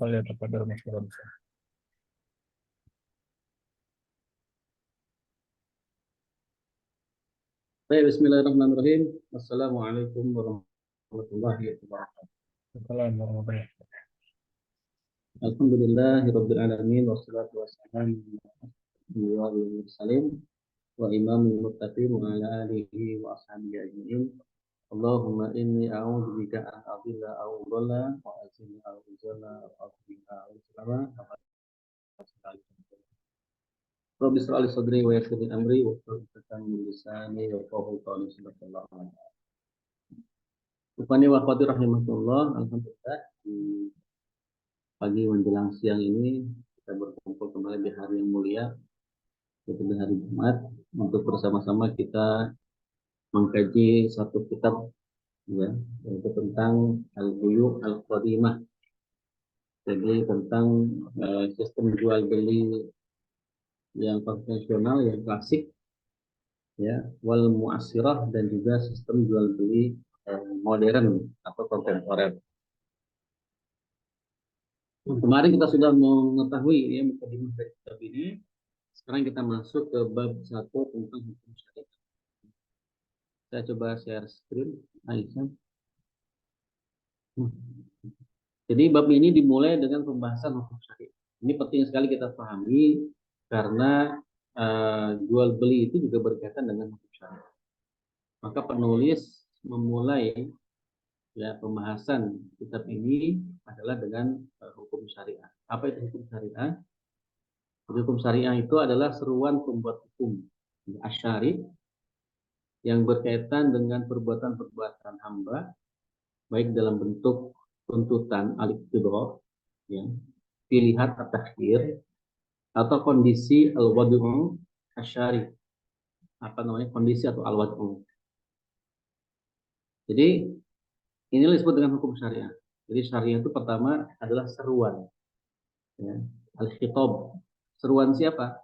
فليتفضل مشكورا. Baik, bismillahirrahmanirrahim. Assalamualaikum warahmatullahi wabarakatuh. السلام ورحمة الله. Alhamdulillahirabbil alamin wassalatu wassalamu ala mursalin wa imamil muttaqin wa ala alihi wa ashabihi ajmain. Allahumma inni a'udzubika an adilla aw dhalla wa azilla aw uzalla wa aqbila aw salama. Rabbi israh li sadri wa yassir li amri wa hlul 'uqdatam min lisani yafqahu qawli. Sallallahu alaihi wasallam. Rupani wa qadir rahimahullah. Alhamdulillah di pagi menjelang siang ini kita berkumpul kembali di hari yang mulia, yaitu di hari Jumat, untuk bersama-sama kita mengkaji satu kitab, ya, yaitu tentang al-buyu' al-qadimah. Jadi tentang sistem jual beli yang konvensional, yang klasik, ya, wal mu'asirah, dan juga sistem jual beli modern atau kontemporer. Kemarin kita sudah mengetahui, ya, mukadimah dari kitab ini. Sekarang kita masuk ke bab 1 tentang hukum syariat. Saya coba share screen, Aisyah. Jadi bab ini dimulai dengan pembahasan hukum syariat. Ini penting sekali kita pahami karena jual beli itu juga berkaitan dengan hukum syariat. Maka penulis memulai, ya, pembahasan kitab ini adalah dengan hukum syariah. Apa itu hukum syariah? Hukum syariah itu adalah seruan pembuat hukum asyari yang berkaitan dengan perbuatan-perbuatan hamba, baik dalam bentuk tuntutan al-iqtidha, ya, pilihan at-takhir, atau kondisi al-wad'u asyari, kondisi atau al-wad'u. Jadi ini disebut dengan hukum syariah. Jadi syariah itu pertama adalah seruan, ya, al-khitab. Seruan siapa?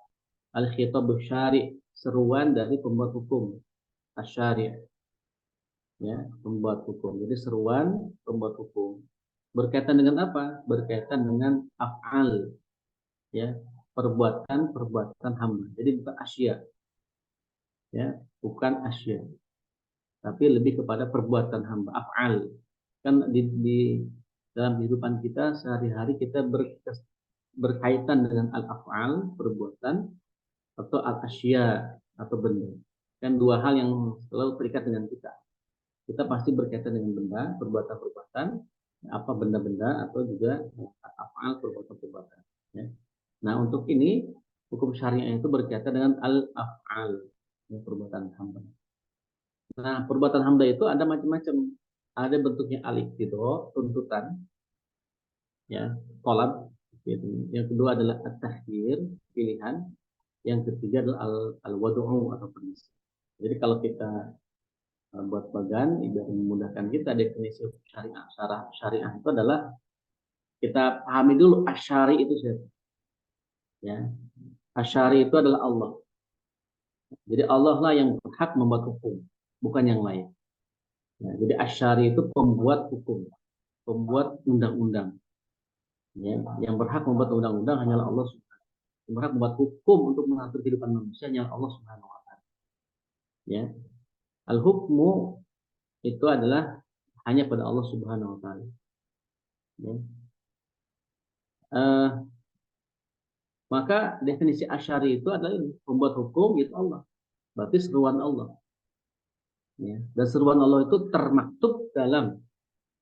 Al-khitab syari', seruan dari pembuat hukum asyari', ya, pembuat hukum. Jadi seruan pembuat hukum berkaitan dengan apa? Berkaitan dengan af'al, ya, perbuatan hamba. Jadi bukan asya, ya, bukan asya, tapi lebih kepada perbuatan hamba, af'al. Kan di dalam kehidupan kita sehari-hari kita berkaitan dengan al-af'al, perbuatan, atau al-asya, atau benda. Kan dua hal yang selalu terikat dengan kita. Kita pasti berkaitan dengan benda, perbuatan-perbuatan, apa benda-benda, atau juga af'al, perbuatan-perbuatan, ya. Nah, untuk ini hukum syariah itu berkaitan dengan al-af'al, ya, perbuatan hamba. Nah, perbuatan hamba itu ada macam-macam. Ada bentuknya al-iqtidha, tuntutan, ya, talab, gitu. Yang kedua adalah at-takhir, pilihan. Yang ketiga adalah al-wad'u atau permisi. Jadi kalau kita buat bagan, biar memudahkan kita, definisi syariah, syariah itu adalah, kita pahami dulu asyari itu siapa, ya. Asyari itu adalah Allah. Jadi Allah lah yang berhak membuat hukum, bukan yang lain. Ya, jadi asyari itu pembuat hukum, pembuat undang-undang. Ya, yang berhak membuat undang-undang hanyalah Allah Subhanahu. Yang berhak membuat hukum untuk mengatur kehidupan manusia hanyalah Allah Subhanahu wa taala. Ya. Al-hukmu itu adalah hanya pada Allah Subhanahu wa taala. Ya. Maka definisi asyari itu adalah pembuat hukum, itu Allah. Berarti seruan Allah. Ya. Dan seruan Allah itu termaktub dalam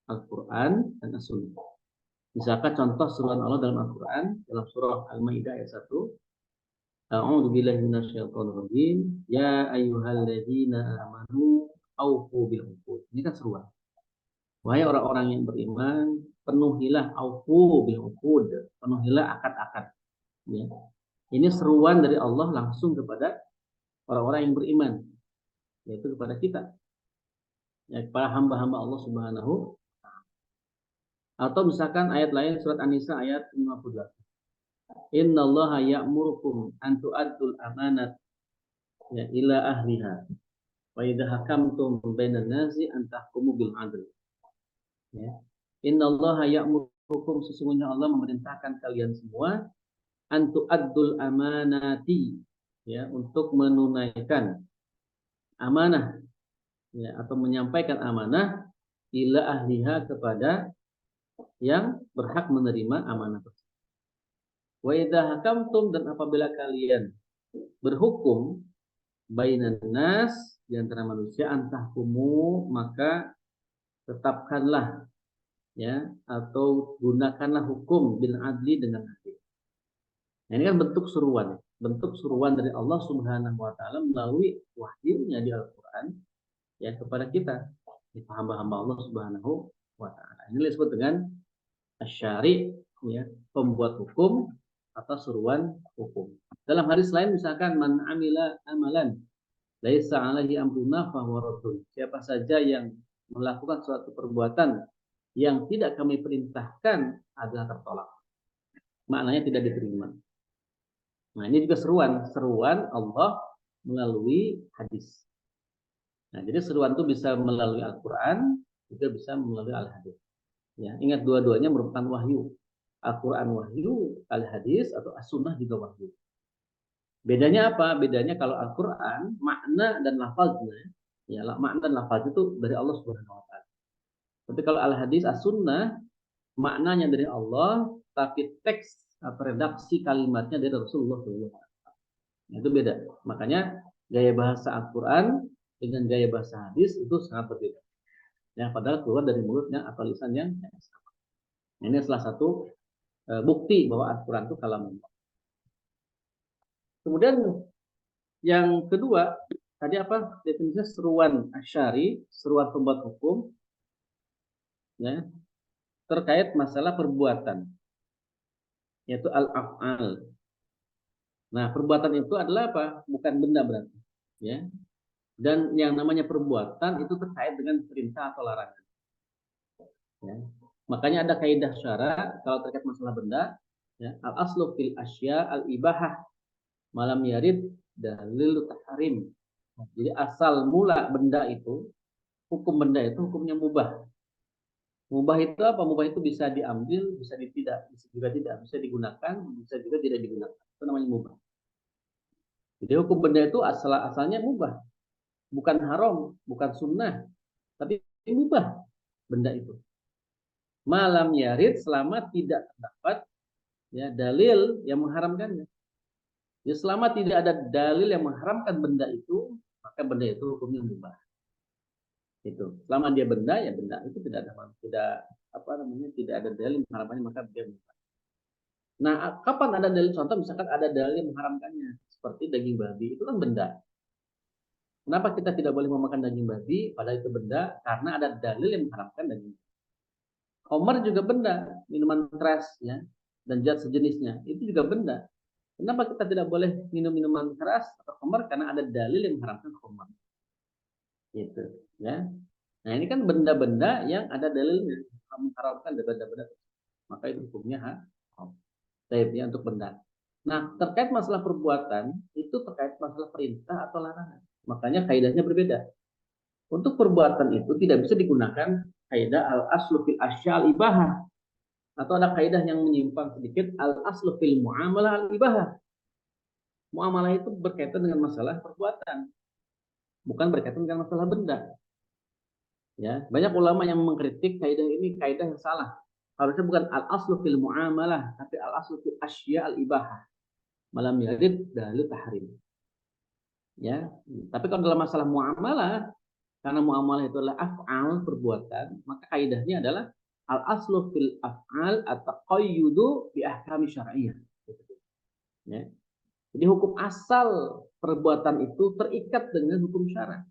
Al-Quran dan As-Sunnah. Misalkan contoh seruan Allah dalam Al-Quran, dalam surah Al-Maidah ayat 1. A'udzu billahi minasyaitonir rajim. Ya ayyuhalladzina amanu aufu bil uqud. Ini kan seruan. Wahai orang-orang yang beriman, penuhilah aufu bil uqud, penuhilah akad-akad. Ya. Ini seruan dari Allah langsung kepada orang-orang yang beriman, yaitu kepada kita, ya, kepada hamba-hamba Allah Subhanahu. Atau misalkan ayat lain, surat An-Nisa ayat 58. Innallaha ya'murukum an tu'addul amanat, ya, ila ahliha wa idza hakamtum bainan nasi an tahkumu bil adl. Ya. Innallaha ya'murukum hukum sesungguhnya Allah memerintahkan kalian semua antu addul amanati, ya, untuk menunaikan amanah, ya, atau menyampaikan amanah ila ahliha, kepada yang berhak menerima amanah tersebut. Wa idza hakamtum, dan apabila kalian berhukum bainan nas, di antara manusia, antahkumu, maka tetapkanlah, ya, atau gunakanlah hukum bil adli, dengan adil. Nah, ini kan bentuk seruan dari Allah Subhanahu wa taala melalui wahyunya di Al-Qur'an, ya, kepada kita, di hamba-hamba Allah Subhanahu wa taala. Ini disebut dengan asyari, ya, pembuat hukum atau seruan hukum. Dalam hadis lain misalkan, man amila amalan laisa alaihi amruna fahuwa raddun. Siapa saja yang melakukan suatu perbuatan yang tidak kami perintahkan adalah tertolak. Maknanya tidak diterima. Nah, ini juga seruan Allah melalui hadis. Nah, jadi seruan itu bisa melalui Al-Quran, juga bisa melalui Al-Hadis. Ya, ingat, dua-duanya merupakan wahyu. Al-Quran wahyu, Al-Hadis atau As-Sunnah juga wahyu. Bedanya apa? Bedanya kalau Al-Quran, makna dan lafaznya, ya, makna dan lafaz itu dari Allah Subhanahu wa taala. Tapi kalau Al-Hadis, As-Sunnah, maknanya dari Allah, tapi teks atau redaksi kalimatnya dari Rasulullah SAW. Itu beda. Makanya gaya bahasa Al-Quran dengan gaya bahasa hadis itu sangat berbeda. Ya, padahal keluar dari mulutnya atau lisannya sama. Ini salah satu bukti bahwa Al-Quran itu kalamullah. Kemudian yang kedua, tadi apa? Definisinya seruan asyari, seruan pembuat hukum, ya, terkait masalah perbuatan, yaitu al-af'al. Nah, perbuatan itu adalah apa? Bukan benda berarti, ya. Dan yang namanya perbuatan itu terkait dengan perintah atau larangan. Ya. Makanya ada kaidah syara kalau terkait masalah benda, ya, al-aslu fil asya al-ibahah malam yarid dalil tahrim. Jadi asal mula benda itu, hukum benda itu hukumnya mubah. Mubah itu apa? Mubah itu bisa diambil, bisa tidak, bisa juga tidak, bisa digunakan, bisa juga tidak digunakan. Itu namanya mubah. Jadi hukum benda itu asalnya mubah, bukan haram, bukan sunnah, tapi mubah benda itu. Malam yarid, selama tidak terdapat, ya, dalil yang mengharamkannya. Ya, selama tidak ada dalil yang mengharamkan benda itu, maka benda itu hukumnya mubah. Itu. Selama dia benda, ya benda itu tidak ada tidak ada dalil mengharamkannya, maka dia mubah. Nah, kapan ada dalil? Contoh misalkan ada dalil yang mengharamkannya, seperti daging babi, itu kan benda. Kenapa kita tidak boleh memakan daging babi? Padahal itu benda, karena ada dalil yang mengharamkan daging babi. Khamar juga benda, minuman keras, ya, dan zat sejenisnya, itu juga benda. Kenapa kita tidak boleh minum minuman keras atau khamar? Karena ada dalil yang mengharamkan khamar. Gitu, ya. Nah, ini kan benda-benda yang ada dalilnya mengharamkan benda-benda, maka itu hukumnya haram. Ya, untuk benda. Nah, terkait masalah perbuatan itu terkait masalah perintah atau larangan. Makanya kaidahnya berbeda. Untuk perbuatan itu tidak bisa digunakan kaidah al-aslu fil asyal ibahah, atau ada kaidah yang menyimpang sedikit, al-aslu fil muamalah al-ibahah. Muamalah itu berkaitan dengan masalah perbuatan, bukan berkaitan dengan masalah benda. Ya, banyak ulama yang mengkritik kaidah ini, kaidah yang salah. Harusnya bukan al-aslu fil muamalah, tapi al-aslu fil asya al-ibahah. Malam yarid dalil tahrim. Ya, tapi kalau dalam masalah muamalah, karena muamalah itu adalah af'al, perbuatan, maka kaidahnya adalah al-aslu fil af'al at-taqayyudu bi ahkami syar'iyyah. Ya. Jadi hukum asal perbuatan itu terikat dengan hukum syara.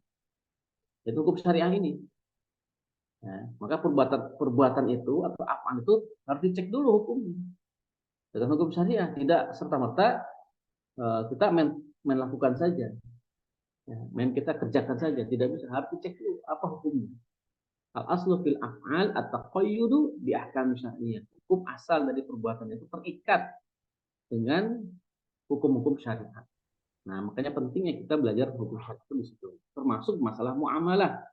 Jadi hukum syariah ini. Ya, maka perbuatan itu atau af'al itu harus dicek dulu hukumnya dengan hukum syariah, tidak serta-merta kita melakukan saja. Ya, kita kerjakan saja, tidak bisa, harus dicek dulu apa hukumnya. Al-aslu fil af'al at-taqayyudu bi ahkam syar'iyyah. Hukum asal dari perbuatan itu terikat dengan hukum-hukum syariat. Nah, makanya pentingnya kita belajar hukum syariat itu di situ. Termasuk masalah muamalah.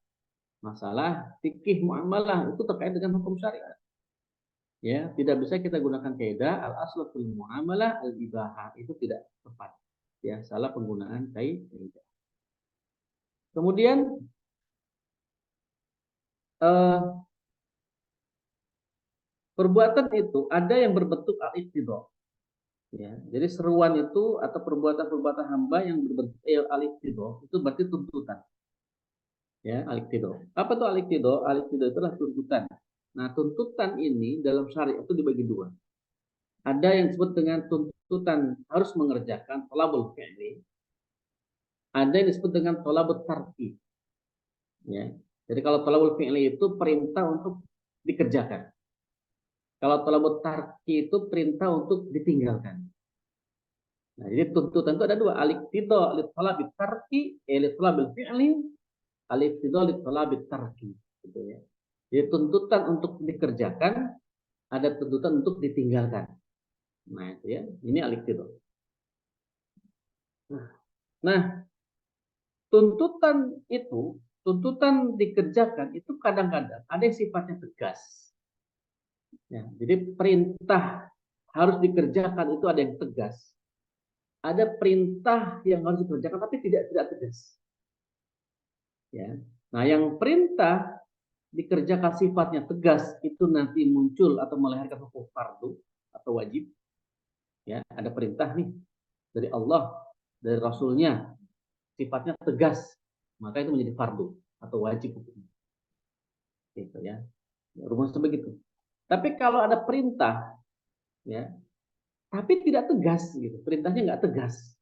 Masalah fikih muamalah itu terkait dengan hukum syariat. Ya, tidak bisa kita gunakan kaidah al aslu fil muamalah al ibahah, itu tidak tepat. Ya, salah penggunaan kaidah. Kemudian perbuatan itu ada yang berbentuk al-iqtidah. Ya, jadi seruan itu atau perbuatan-perbuatan hamba yang berbentuk al-iqtidah itu berarti tuntutan. Ya, al-iqtidah. Apa itu al-iqtidah? Al-iqtidah itu adalah tuntutan. Nah, tuntutan ini dalam syariat itu dibagi dua. Ada yang disebut dengan tuntutan harus mengerjakan thalabul fi'li. Ada yang disebut dengan thalabut tarki. Ya. Jadi kalau thalabul fi'li itu perintah untuk dikerjakan. Kalau thalabut tarki itu perintah untuk ditinggalkan. Nah, jadi tuntutan itu ada dua, al-iqtida li talabit tarki, li talabil fi'li, al-iqtida li talabit tarki, gitu ya. Jadi tuntutan untuk dikerjakan, ada tuntutan untuk ditinggalkan. Nah, itu ya. Ini al-iqtida. Nah, tuntutan itu, tuntutan dikerjakan itu kadang-kadang ada yang sifatnya tegas. Ya, jadi perintah harus dikerjakan itu ada yang tegas. Ada perintah yang harus dikerjakan tapi tidak tegas. Ya. Nah, yang perintah dikerjakan sifatnya tegas itu nanti muncul atau melahirkan hukum fardu atau wajib. Ya, ada perintah nih dari Allah, dari Rasulnya, sifatnya tegas, maka itu menjadi fardu atau wajib hukumnya. Gitu ya. Rumusnya begitu. Tapi kalau ada perintah, ya, tapi tidak tegas, gitu, perintahnya nggak tegas,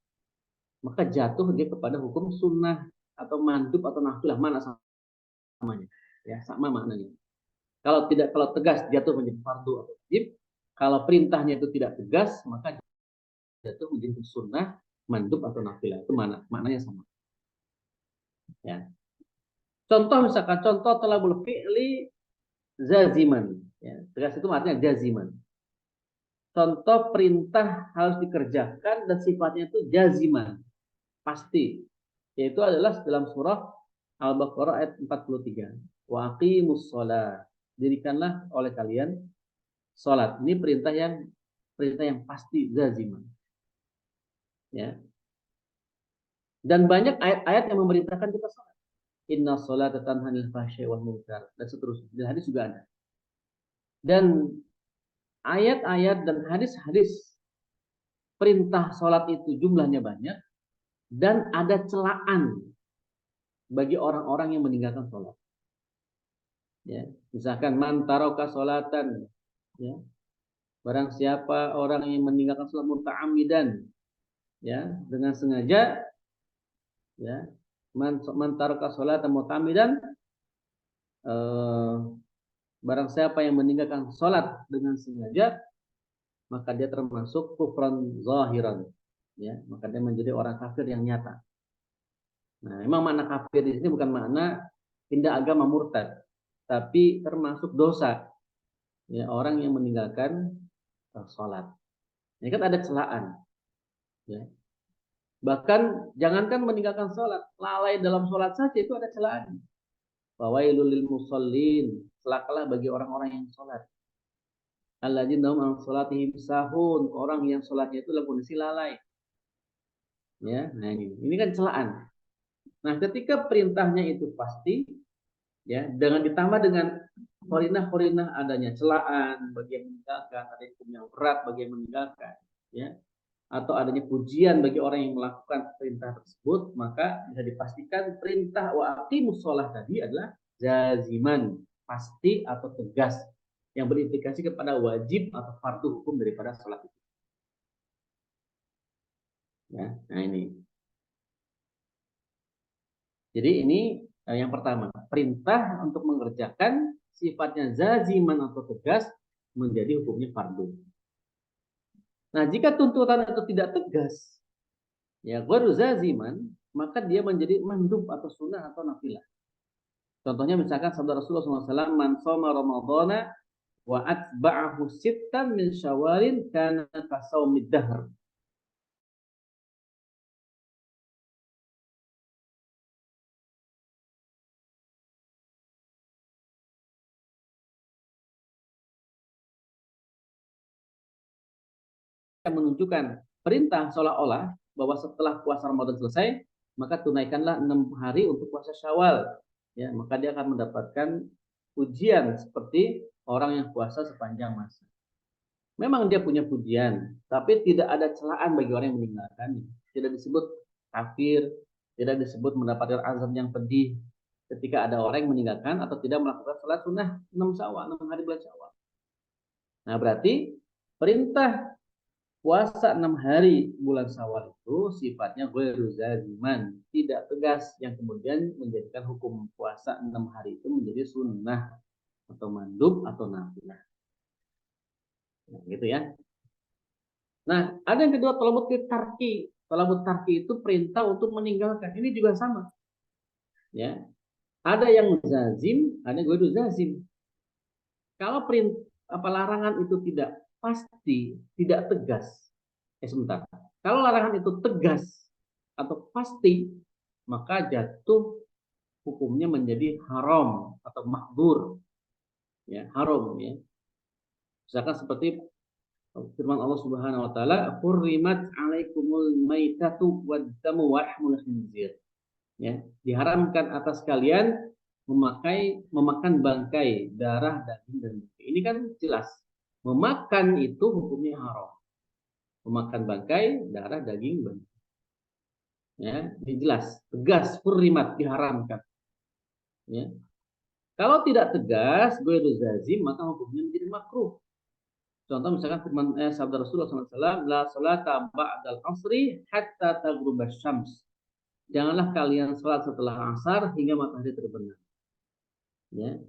maka jatuh dia kepada hukum sunnah atau mandub atau nafilah, mana samanya, ya sama maknanya. Kalau tegas jatuh menjadi fardu atau wajib. Kalau perintahnya itu tidak tegas, maka jatuh menjadi sunnah, mandub atau nafilah. Itu maknanya sama. Ya. Contoh misalkan contoh talabul fi'li zaziman. Ya, tegas itu artinya jaziman. Contoh perintah harus dikerjakan dan sifatnya itu jaziman, pasti. Yaitu adalah dalam surah Al-Baqarah ayat 43. Wa aqimus shalah. Dirikanlah oleh kalian salat. Ini perintah yang pasti jaziman. Ya. Dan banyak ayat-ayat yang memerintahkan kita salat. Inna sholata tanha 'anil fahsya'i wal munkar dan seterusnya. Dan hadis juga ada. Dan ayat-ayat dan hadis-hadis perintah salat itu jumlahnya banyak dan ada celaan bagi orang-orang yang meninggalkan salat. Ya, misalkan man taraka salatan, ya. Barang siapa orang yang meninggalkan salat muta'ammidan, ya, dengan sengaja, ya. Man taraka salatan muta'ammidan, barang siapa yang meninggalkan salat dengan sengaja, maka dia termasuk kufran zahiran, ya, maka dia menjadi orang kafir yang nyata. Nah, memang makna kafir di sini bukan makna pindah agama murtad, tapi termasuk dosa, ya, orang yang meninggalkan sholat. Ini kan ada celaan, ya. Bahkan jangankan meninggalkan sholat, lalai dalam sholat saja itu ada celaan. Fawailul lil musallin, celakalah bagi orang-orang yang sholat. Alladzina hum an sholatihim sahun, orang yang sholatnya itu dalam kondisi lalai. Ya, nah ini kan celaan. Nah, ketika perintahnya itu pasti, ya, dengan ditambah dengan korinah-korinah adanya celaan bagi yang meninggalkan, ada hukum yang berat bagi yang meninggalkan, ya, atau adanya pujian bagi orang yang melakukan perintah tersebut, maka bisa dipastikan perintah wa aqimus shalah tadi adalah jaziman, pasti atau tegas, yang berimplikasi kepada wajib atau fardu hukum daripada sholat itu. Ya, nah ini. Jadi ini yang pertama, perintah untuk mengerjakan sifatnya zaziman atau tegas menjadi hukumnya fardu. Nah, jika tuntutan itu tidak tegas, ya ghairu zaziman, maka dia menjadi mandub atau sunnah atau nafilah. Contohnya misalkan sabda Rasulullah SAW, man shoma ramadhana wa atba'ahu sittan min syawalin kana kasaumid dahr. menunjukkan perintah seolah-olah bahwa setelah puasa Ramadan selesai, maka tunaikanlah 6 hari untuk puasa Syawal. Ya, maka dia akan mendapatkan pujian seperti orang yang puasa sepanjang masa. Memang dia punya pujian, tapi tidak ada celaan bagi orang yang meninggalkannya. Tidak disebut kafir, tidak disebut mendapatkan azab yang pedih ketika ada orang yang meninggalkan atau tidak melakukan sholat sunnah 6 Syawal, 6 hari bulan Syawal. Nah, berarti perintah puasa 6 hari bulan Syawal itu sifatnya ghairu zaziman, tidak tegas, yang kemudian menjadikan hukum puasa 6 hari itu menjadi sunnah atau mandub atau nafilah. Nah, gitu ya. Nah, ada yang kedua talabut tarki. Talabut tarki itu perintah untuk meninggalkan. Ini juga sama. Ya. Ada yang zazim, ada yang ghairu zazim. Kalau larangan itu tidak pasti, tidak tegas. Sebentar. Kalau larangan itu tegas atau pasti, maka jatuh hukumnya menjadi haram atau mahdzur. Ya, haram ya. Misalkan seperti firman Allah Subhanahu wa taala, "Hurrimat 'alaikumul maitatu wad-damu wa lahmul khinzir." Ya, diharamkan atas kalian memakan bangkai, darah, daging dan bangkai. Ini kan jelas. Memakan itu hukumnya haram. Memakan bangkai, darah, daging, bangkai. Ya, ini jelas, tegas, hurrimat, diharamkan. Ya. Kalau tidak tegas, ghairu zazim, maka hukumnya menjadi makruh. Contoh misalkan firman sabda Rasulullah SAW, la salata ba'dal asri hatta taghrubasy syams. Janganlah kalian salat setelah asar hingga matahari terbenam. Ya.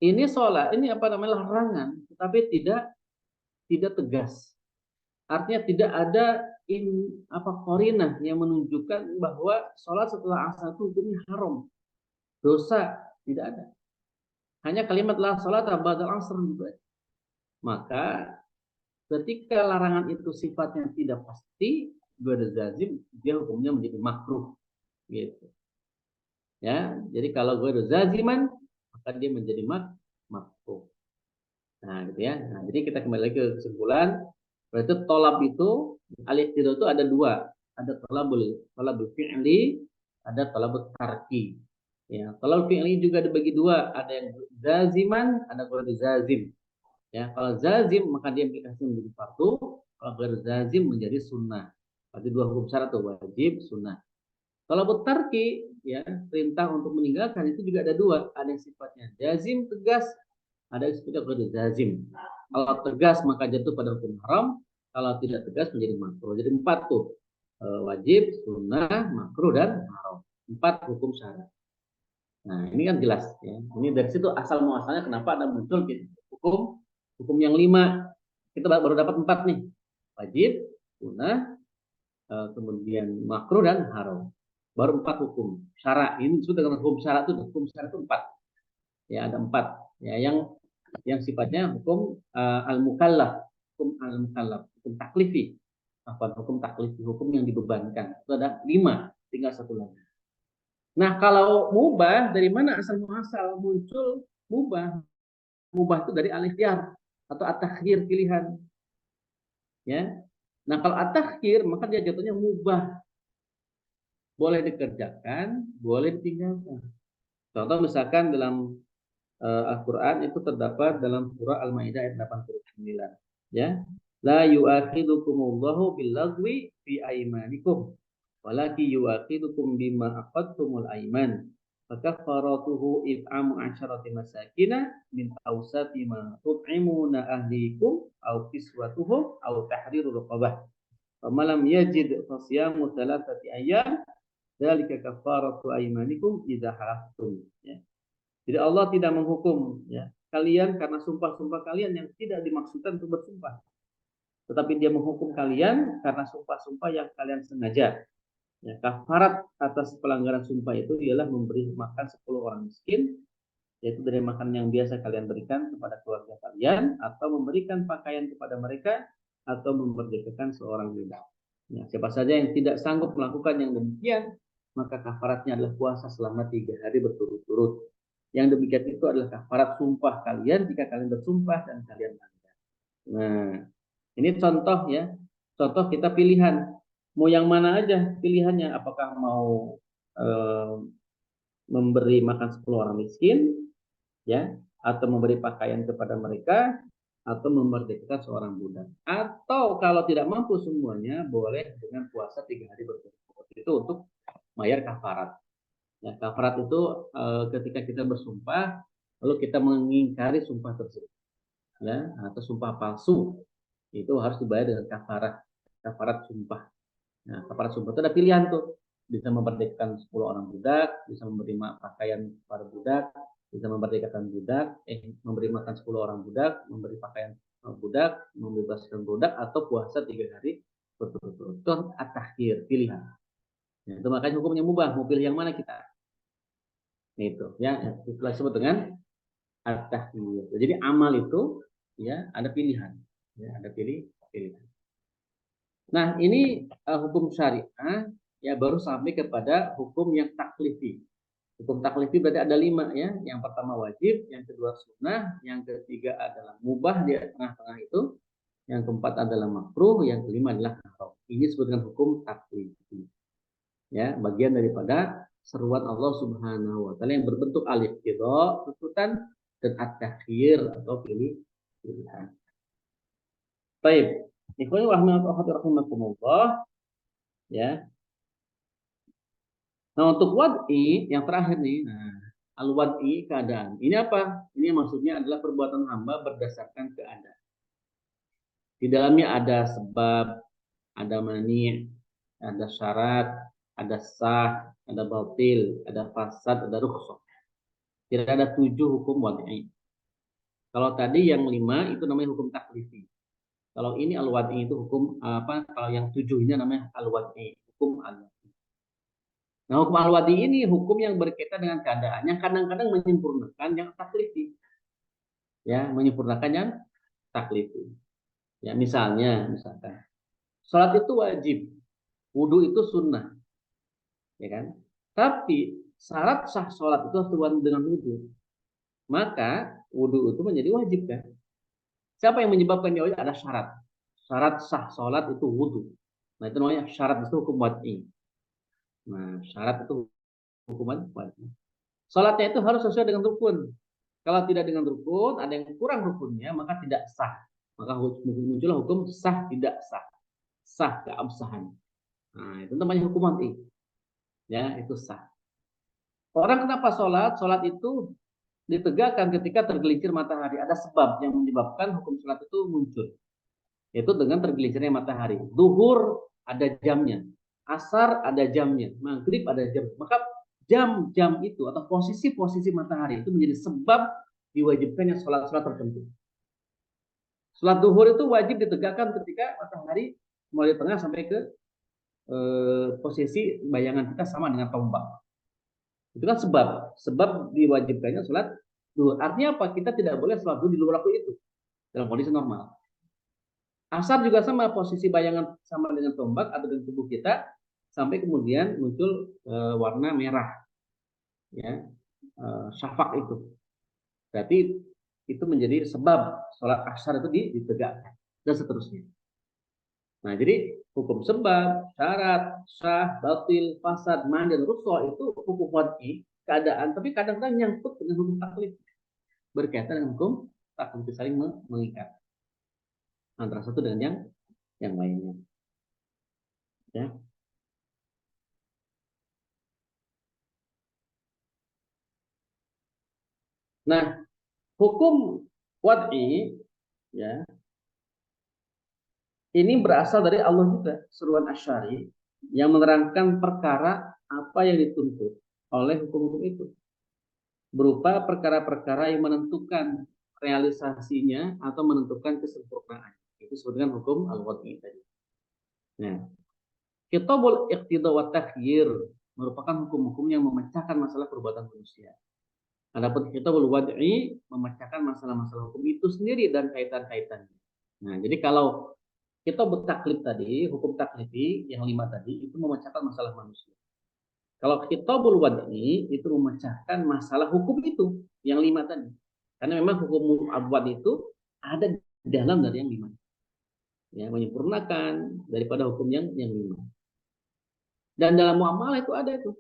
Ini sholat, ini larangan, tetapi tidak tegas. Artinya tidak ada qarinah yang menunjukkan bahwa sholat setelah asar itu hukumnya haram, dosa, tidak ada. Hanya kalimat la sholat ba'dal asr gitu. Maka ketika larangan itu sifatnya tidak pasti, ghairu dia hukumnya menjadi makruh, gitu. Ya, jadi kalau ghairu zaziman, maka dia menjadi makruh. Nah, gitu ya. Nah, jadi kita kembali lagi ke kesimpulan. Berarti tolab itu, al-iqtidah itu ada dua. Ada tolabul fi'li, ada tolabul tarki. Ya, tolabul fi'li juga dibagi dua. Ada yang zaziman, ada ghairu zazim. Ya, kalau zazim maka dia implikasinya menjadi fardu, kalau ghairu zazim menjadi sunnah. Berarti dua hukum syarat tuh, wajib, sunnah. Kalau tarki, ya, perintah untuk meninggalkan itu juga ada dua. Ada yang sifatnya jazim, tegas, ada yang sifatnya ghairu zazim. Kalau tegas maka jatuh pada hukum haram, kalau tidak tegas menjadi makruh. Jadi 4 tuh, wajib, sunnah, makruh, dan haram. 4 hukum syarat. Nah, ini kan jelas ya. Ini dari situ asal muasalnya kenapa ada muncul hukum yang 5. Kita baru dapat 4 nih. Wajib, sunnah, kemudian makruh dan haram. Baru 4 hukum syarat. Ini disebut dengan hukum syarat itu. Hukum syarat itu 4. Ya, ada 4. Ya, yang sifatnya hukum al-mukallaf, hukum taklifi. Hukum taklifi, hukum yang dibebankan. Itu ada 5, tinggal 1 lagi. Nah, kalau mubah, dari mana asal muasal muncul mubah? Mubah itu dari al-ikhtiyar atau at-takhir, pilihan. Ya. Nah, kalau at-takhir maka dia jatuhnya mubah. Boleh dikerjakan, boleh ditinggalkan. Contoh misalkan dalam Al-Qur'an itu terdapat dalam surah Al-Maidah ayat 89. Ya. La yu'akhidukumullahu bil-lagwi fi aymanikum walaki yu'akhidukum bima aqadtumul ayman. Fakaffaratuhu it'amu 'asharati masakina min awsati ma tut'imuna ahlikum aw kiswatuhum aw tahriru raqabah. Famalam yajid fasyamu thalathati ayyam dzalika kafaratu aymanikum idza halaftum. Ya. Jadi Allah tidak menghukum ya kalian karena sumpah-sumpah kalian yang tidak dimaksudkan untuk bersumpah. Tetapi dia menghukum kalian karena sumpah-sumpah yang kalian sengaja. Ya, kafarat atas pelanggaran sumpah itu ialah memberi makan 10 orang miskin, yaitu dari makanan yang biasa kalian berikan kepada keluarga kalian, atau memberikan pakaian kepada mereka, atau memerdekakan seorang budak. Ya, siapa saja yang tidak sanggup melakukan yang demikian, maka kafaratnya adalah puasa selama 3 hari berturut-turut. Yang demikian itu adalah kafarat sumpah kalian jika kalian bersumpah dan kalian melanggar. Nah, Ini contoh ya. Contoh kita pilihan. Mau yang mana aja pilihannya. Apakah mau eh, memberi makan 10 orang miskin, ya, atau memberi pakaian kepada mereka, atau memerdekakan seorang budak. Atau kalau tidak mampu semuanya, boleh dengan puasa 3 hari berturut-turut. Itu untuk bayar kafarat. Ya, kafarat itu ketika kita bersumpah, lalu kita mengingkari sumpah tersebut, ya, atau sumpah palsu, itu harus dibayar dengan kafarat, kafarat sumpah. Nah, kafarat sumpah itu ada pilihan tuh, bisa memerdekakan 10 orang budak, bisa memberi pakaian para budak, bisa memerdekakan budak, memberi makan 10 orang budak, memberi pakaian budak, membebaskan budak, atau puasa 3 hari berturut-turut. Itu at-takhir, pilihan. Nah, itu makanya hukumnya mubah, mau pilih yang mana kita. Itu ya, itulah disebut dengan at-takhir. Jadi amal itu ya ada pilihan, ya ada pilihan. Nah, ini hukum syariah ya baru sampai kepada hukum yang taklifi. Hukum taklifi berarti ada 5 ya. Yang pertama wajib, yang kedua sunnah, yang ketiga adalah mubah di tengah-tengah itu, yang keempat adalah makruh, yang kelima adalah haram. Ini disebut dengan hukum taklifi. Ya, bagian daripada seruan Allah Subhanahu wa taala yang berbentuk alif qidha, tuntutan, dan at-takhir atau pilihan. Baik. Ikhwani rahimakumullah ya. Nah, untuk wad'i yang terakhir nih, al-wad'i keadaan. Ini apa? Ini maksudnya adalah perbuatan hamba berdasarkan keadaan. Di dalamnya ada sebab, ada mani, ada syarat, ada sah, ada batil, ada fasad, ada rukhsah. Tidak ada 7 hukum wad'i. Kalau tadi yang 5 itu namanya hukum taklifi. Kalau ini al-wad'i itu hukum apa? Kalau yang 7 ini namanya al-wad'i, hukum al-wad'i. Nah, hukum al-wadi ini hukum yang berkaitan dengan keadaan yang kadang-kadang menyempurnakan yang taklifi. Ya, menyempurnakan yang taklifi. Ya, misalkan salat itu wajib, wudu itu sunnah. Ya kan? Tapi syarat sah salat itu harus dengan wudu. Maka wudu itu menjadi wajib kan? Siapa yang menyebabkan dia wajib? Ada syarat. Syarat sah salat itu wudu. Nah, itu namanya syarat itu hukum wajib. Nah, syarat itu hukuman wajib. Salatnya itu harus sesuai dengan rukun. Kalau tidak dengan rukun, ada yang kurang rukunnya, maka tidak sah. Maka muncullah hukum sah tidak sah. Sah keabsahan. Nah, itu namanya hukum mati. Ya, itu sah. Orang kenapa sholat? Sholat itu ditegakkan ketika tergelincir matahari. Ada sebab yang menyebabkan hukum sholat itu muncul. Yaitu dengan tergelincirnya matahari. Duhur ada jamnya. Asar ada jamnya. Maghrib ada jam. Maka jam-jam itu atau posisi-posisi matahari itu menjadi sebab diwajibkannya sholat-sholat tertentu. Sholat duhur itu wajib ditegakkan ketika matahari mulai tengah sampai ke posisi bayangan kita sama dengan tombak. Itu kan sebab diwajibkannya sholat duhur. Artinya apa? Kita tidak boleh sholat duhur di luar waktu itu dalam kondisi normal. Asar juga sama, posisi bayangan sama dengan tombak atau dengan tubuh kita sampai kemudian muncul warna merah, ya, syafaq itu. Berarti itu menjadi sebab sholat asar itu ditegakkan dan seterusnya. Nah, jadi hukum sebab, syarat, sah, batil, fasad, mani, dan rukhsah itu hukum wad'i, keadaan, tapi kadang-kadang nyangkut dengan hukum taklif. Berkaitan dengan hukum taklif, saling mengikat antara satu dengan yang lainnya. Ya. Nah, hukum wad'i ya, ini berasal dari Allah juga, seruan asyari yang menerangkan perkara apa yang dituntut oleh hukum-hukum itu. Berupa perkara-perkara yang menentukan realisasinya atau menentukan kesempurnaan. Itu disebut dengan hukum al-wad'i tadi. Nah, kitabul iqtida wa takhyir merupakan hukum-hukum yang memecahkan masalah perbuatan manusia. Adapun kitabul wad'i memecahkan masalah-masalah hukum itu sendiri dan kaitan-kaitannya. Nah, jadi kalau kita bertaklif tadi, hukum taklifi yang 5 tadi itu memecahkan masalah manusia. Kalau kitabul wad'i itu memecahkan masalah hukum itu yang 5 tadi. Karena memang hukum abwad itu ada di dalam dari yang 5. ya, menyempurnakan daripada hukum yang 5. Dan dalam muamalah itu ada itu.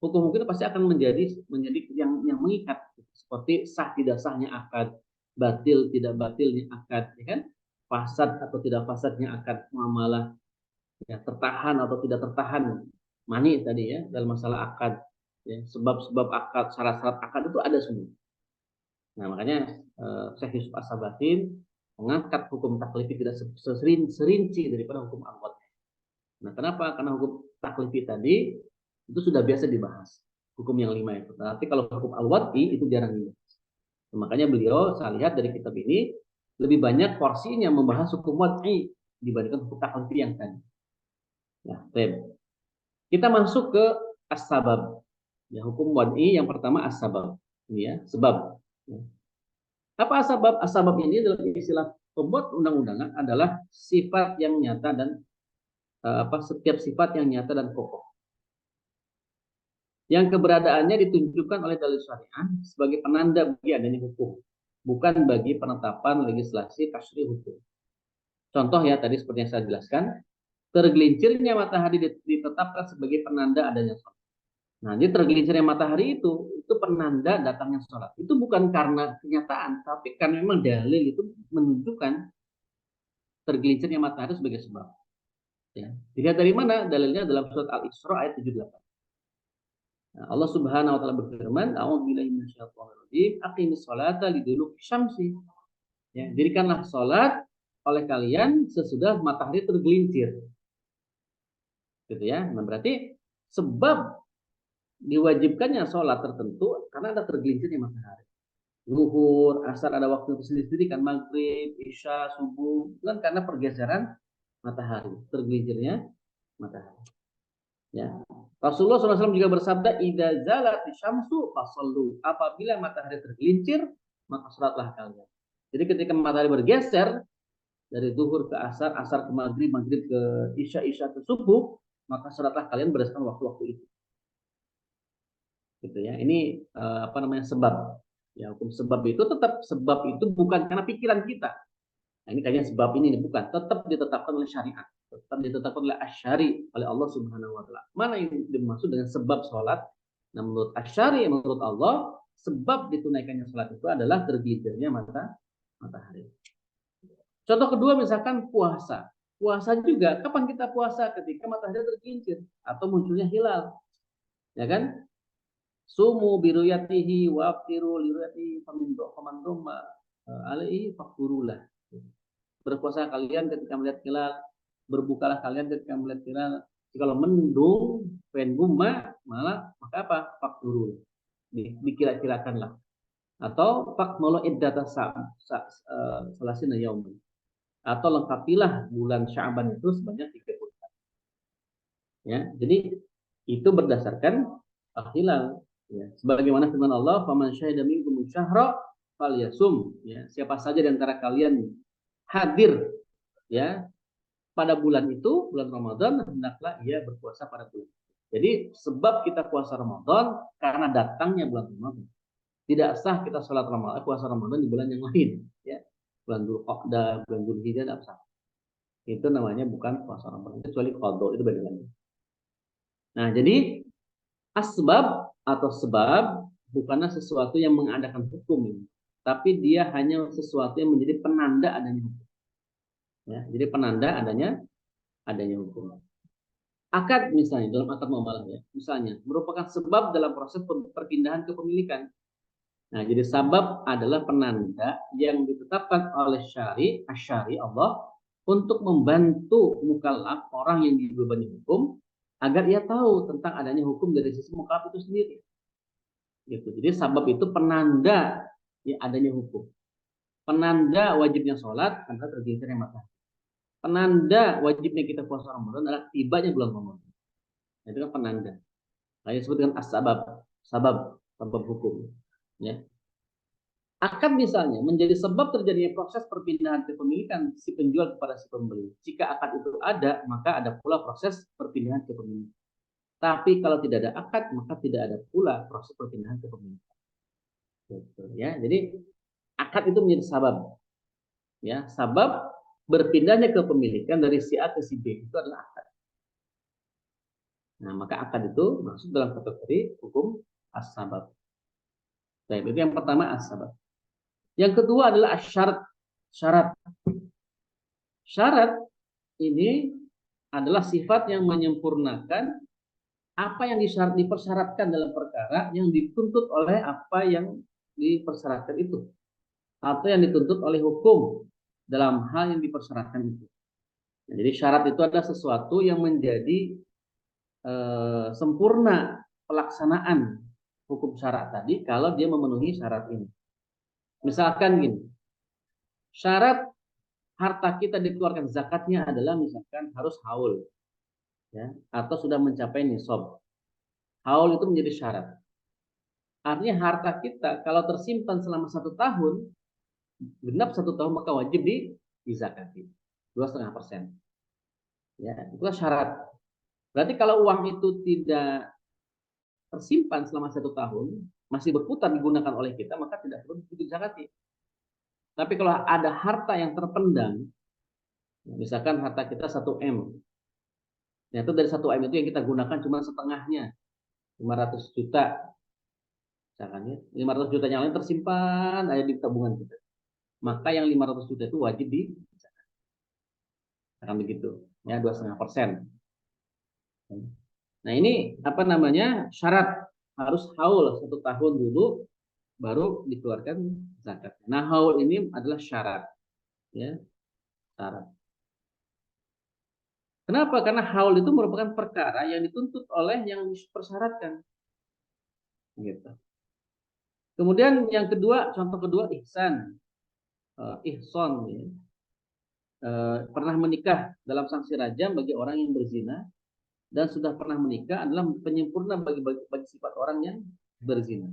Hukum-hukum itu pasti akan menjadi yang mengikat, seperti sah tidak sahnya akad, batil tidak batilnya akad, ya kan? Fasad atau tidak fasadnya akad muamalah, ya, tertahan atau tidak tertahan mani tadi ya dalam masalah akad, ya, sebab-sebab akad, syarat-syarat akad itu ada semua. Nah, makanya Syekh Yusuf As-Sabatin mengangkat hukum taklifi tidak serinci daripada hukum al-wad'i. Nah, kenapa? Karena hukum taklifi tadi itu sudah biasa dibahas, hukum yang 5 itu. Tapi kalau hukum al-wad'i itu jarang dibahas. Nah, makanya beliau, saya lihat dari kitab ini, lebih banyak porsinya membahas hukum wad'i dibandingkan hukum taklifi yang tadi. Nah, kita masuk ke as-sabab. Ya, hukum wad'i yang pertama as-sabab. Ini ya, sebab. Apa asbab? Asbab ini dalam istilah pembuat undang-undangan adalah sifat yang nyata dan setiap sifat yang nyata dan kokoh yang keberadaannya ditunjukkan oleh dalil syariah sebagai penanda bagi adanya hukum, bukan bagi penetapan legislasi tasyri hukum. Contoh ya tadi seperti yang saya jelaskan, tergelincirnya matahari ditetapkan sebagai penanda adanya sholat. Nah, jadi tergelincirnya matahari itu penanda datangnya sholat. Itu bukan karena kenyataan, tapi karena memang dalil itu menunjukkan tergelincirnya matahari sebagai sebab. Ya. Dilihat dari mana? Dalilnya dalam surat Al-Isra ayat 78. Nah, Allah Subhanahu wa taala berfirman, "A'udzubillahi minasyaitonir rajim, aqimis sholata liduluki syamsi." Ya, dirikanlah salat oleh kalian sesudah matahari tergelincir. Gitu ya. Nah, berarti sebab diwajibkannya sholat tertentu karena ada tergelincirnya matahari. Zuhur, asar ada waktu sendiri kan, maghrib, isya, subuh, kan karena pergeseran matahari, tergelincirnya matahari. Ya. Rasulullah SAW juga bersabda, "Idza zalati syamsu fasallu." Apabila matahari tergelincir, maka salatlah kalian. Jadi ketika matahari bergeser dari zuhur ke asar, asar ke maghrib, maghrib ke isya, isya ke subuh, maka salatlah kalian berdasarkan waktu-waktu itu. Gitu ya. Ini sebab. Ya, hukum sebab itu tetap sebab itu bukan karena pikiran kita. Nah, ini kayaknya sebab ini bukan, tetap ditetapkan oleh syariat, tetap ditetapkan oleh asyari, oleh Allah Subhanahu wa taala. Mana yang dimaksud dengan sebab sholat? Nah, menurut asyari, menurut Allah, sebab ditunaikannya sholat itu adalah tergelincirnya matahari. Contoh kedua misalkan puasa. Puasa juga, kapan kita puasa? Ketika matahari tergelincir atau munculnya hilal. Ya kan? Sumu biruyatihi wa aftiru liruyatihi faman dhamma alaihi fakfurulah. Berpuasa kalian ketika melihat hilal, berbukalah kalian ketika melihat hilal. Kalau mendung, guma, malah maka apa? Fakfurul. Dikira-kirakanlah. Atau fakmulu iddata salasina yauman. Atau lengkapilah bulan Sya'ban itu sebanyak 30 hari. Ya, jadi itu berdasarkan hilal. Ya, sebagaimana firman Allah, "Faman syahida minkum syahra falyasum." Ya, siapa saja di antara kalian hadir ya pada bulan itu, bulan Ramadan, hendaklah ia berpuasa pada bulan. Jadi sebab kita puasa Ramadan karena datangnya bulan Ramadan. Tidak sah kita sholat Ramadan, puasa Ramadan di bulan yang lain, ya. Bulan Dzulqa'dah, bulan Dzulhijjah tidak sah. Itu namanya bukan puasa Ramadan, kecuali qadha, itu beda lagi. Nah, jadi asbab atau sebab bukanlah sesuatu yang mengadakan hukum, tapi dia hanya sesuatu yang menjadi penanda adanya hukum. Ya, jadi penanda adanya hukum. Akad misalnya dalam akad muamalah ya, misalnya merupakan sebab dalam proses perpindahan kepemilikan. Nah, jadi sabab adalah penanda yang ditetapkan oleh asyari Allah untuk membantu mukallaf, orang yang dibebani hukum, agar ia tahu tentang adanya hukum dari sisi mukallaf itu sendiri. Gitu. Jadi sabab itu penanda ya adanya hukum. Penanda wajibnya sholat karena tergelincirnya matahari. Penanda wajibnya kita puasa Ramadan adalah tibanya bulan Ramadan. Nah, itu kan penanda. Nah, disebut dengan sabab hukum. Ya. Akad misalnya menjadi sebab terjadinya proses perpindahan kepemilikan si penjual kepada si pembeli. Jika akad itu ada, maka ada pula proses perpindahan kepemilikan. Tapi kalau tidak ada akad, maka tidak ada pula proses perpindahan kepemilikan. Gitu, ya. Jadi akad itu menjadi sabab. Ya, sabab berpindahnya kepemilikan dari si A ke si B itu adalah akad. Nah, maka akad itu masuk dalam kategori hukum as-sabab. Baik, itu yang pertama as-sabab. Yang kedua adalah syarat. Syarat. Syarat ini adalah sifat yang menyempurnakan apa yang dipersyaratkan dalam perkara yang dituntut oleh apa yang dipersyaratkan itu, atau yang dituntut oleh hukum dalam hal yang dipersyaratkan itu. Nah, jadi syarat itu adalah sesuatu yang menjadi sempurna pelaksanaan hukum syarat tadi kalau dia memenuhi syarat ini. Misalkan gini, syarat harta kita dikeluarkan zakatnya adalah misalkan harus haul, ya, atau sudah mencapai nisab. Haul itu menjadi syarat. Artinya harta kita kalau tersimpan selama 1 tahun, genap 1 tahun maka wajib dizakati 2,5%. Ya, itulah syarat. Berarti kalau uang itu tidak tersimpan selama 1 tahun, masih berputar digunakan oleh kita, maka tidak perlu dizakati. Tapi kalau ada harta yang terpendam, misalkan harta kita 1 M, ya itu dari 1 M itu yang kita gunakan cuma setengahnya, 500 juta. Misalkan ya, 500 juta yang lain tersimpan ada di tabungan kita. Maka yang 500 juta itu wajib dizakati. Akan begitu, ya 2,5%. Nah ini apa namanya, syarat harus haul 1 tahun dulu baru dikeluarkan zakat. Nah haul ini adalah syarat, ya syarat. Kenapa? Karena haul itu merupakan perkara yang dituntut oleh yang dipersyaratkan. Gitu. Kemudian yang kedua, contoh kedua ihsan, ihson, ya. Pernah menikah dalam sanksi rajam bagi orang yang berzina, dan sudah pernah menikah adalah penyempurna bagi sifat orang yang berzina.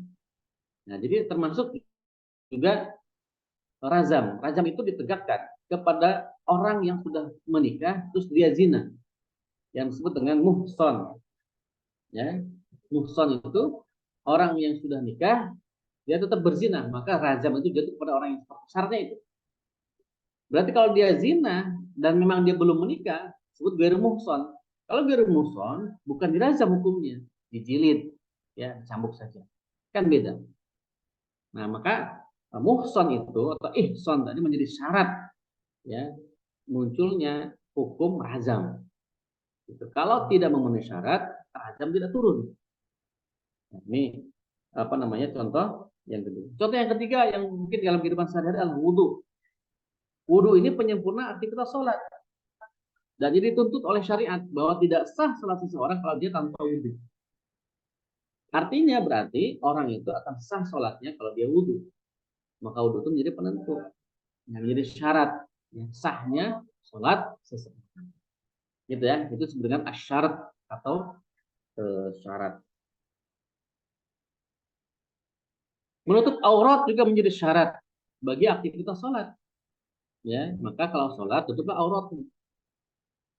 Nah, jadi termasuk juga razam. Razam itu ditegakkan kepada orang yang sudah menikah terus dia zina, yang disebut dengan muhson. Ya, muhson itu orang yang sudah nikah dia tetap berzina, maka razam itu jatuh kepada orang yang syaratnya itu. Berarti kalau dia zina dan memang dia belum menikah, disebut ghairu muhson. Kalau ghairu muhson bukan dirazam hukumnya, dijilid, ya cambuk saja. Kan beda. Nah, maka muhson itu atau ihson tadi menjadi syarat, ya munculnya hukum razam. Gitu. Kalau tidak memenuhi syarat, razam tidak turun. Nah, ini apa namanya contoh yang kedua. Contoh yang ketiga yang mungkin dalam kehidupan sehari-hari adalah wudhu. Wudhu ini penyempurna aktivitas sholat. Dan ini dituntut oleh syariat bahwa tidak sah salat seseorang kalau dia tanpa wudhu. Artinya berarti orang itu akan sah sholatnya kalau dia wudhu. Maka wudhu itu menjadi penentu, yang menjadi syarat yang sahnya sholat seseorang. Gitu ya, itu sebenarnya asyarat atau syarat. Menutup aurat juga menjadi syarat bagi aktivitas sholat. Ya, maka kalau sholat tutuplah aurat.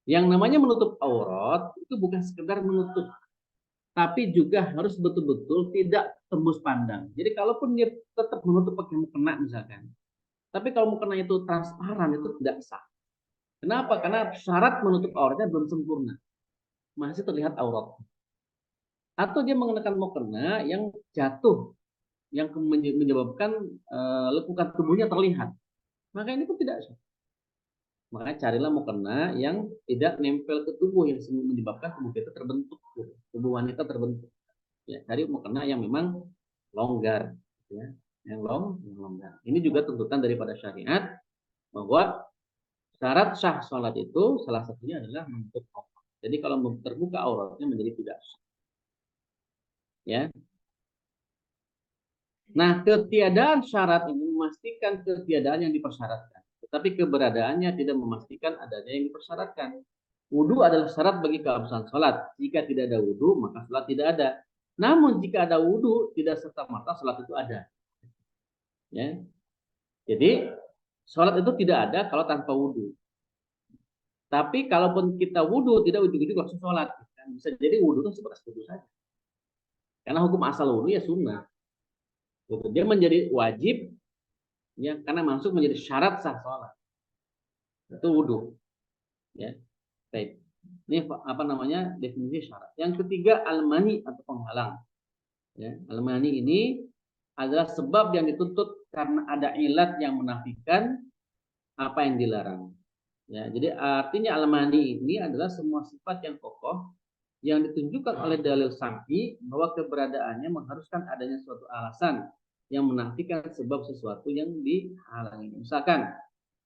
Yang namanya menutup aurat itu bukan sekedar menutup, tapi juga harus betul-betul tidak tembus pandang. Jadi kalaupun dia tetap menutup pakai mukena misalkan, tapi kalau mukena itu transparan itu tidak sah. Kenapa? Karena syarat menutup auratnya belum sempurna, masih terlihat aurat. Atau dia mengenakan mukena yang jatuh, yang menyebabkan lekukan tubuhnya terlihat, maka ini pun tidak sah. Maka carilah mukena yang tidak nempel ke tubuh yang menyebabkan tubuh kita terbentuk, tubuh wanita terbentuk. Ya, cari mukena yang memang longgar, ya, yang longgar. Ini juga tuntutan daripada syariat bahwa syarat sah sholat itu salah satunya adalah menutup aurat. Jadi kalau terbuka auratnya menjadi tidak sah. Ya. Nah, ketiadaan syarat ini memastikan ketiadaan yang dipersyaratkan. Tetapi keberadaannya tidak memastikan adanya yang dipersyaratkan. Wudhu adalah syarat bagi keabsahan sholat. Jika tidak ada wudhu, maka sholat tidak ada. Namun jika ada wudhu, tidak serta-merta sholat itu ada. Ya. Jadi sholat itu tidak ada kalau tanpa wudhu. Tapi kalaupun kita wudhu, tidak ujung-ujung langsung sholat. Bisa jadi wudhu itu sebatas wudhu saja. Karena hukum asal wudhu ya sunnah. Dia menjadi wajib, ya karena masuk menjadi syarat sah sholat. Itu wudhu. Ya, baik. Ini apa namanya definisi syarat. Yang ketiga al-mani atau penghalang. Ya, al-mani ini adalah sebab yang dituntut karena ada ilat yang menafikan apa yang dilarang. Ya, jadi artinya al-mani ini adalah semua sifat yang kokoh yang ditunjukkan oleh dalil syar'i bahwa keberadaannya mengharuskan adanya suatu alasan yang menafikan sebab sesuatu yang dihalangi. Misalkan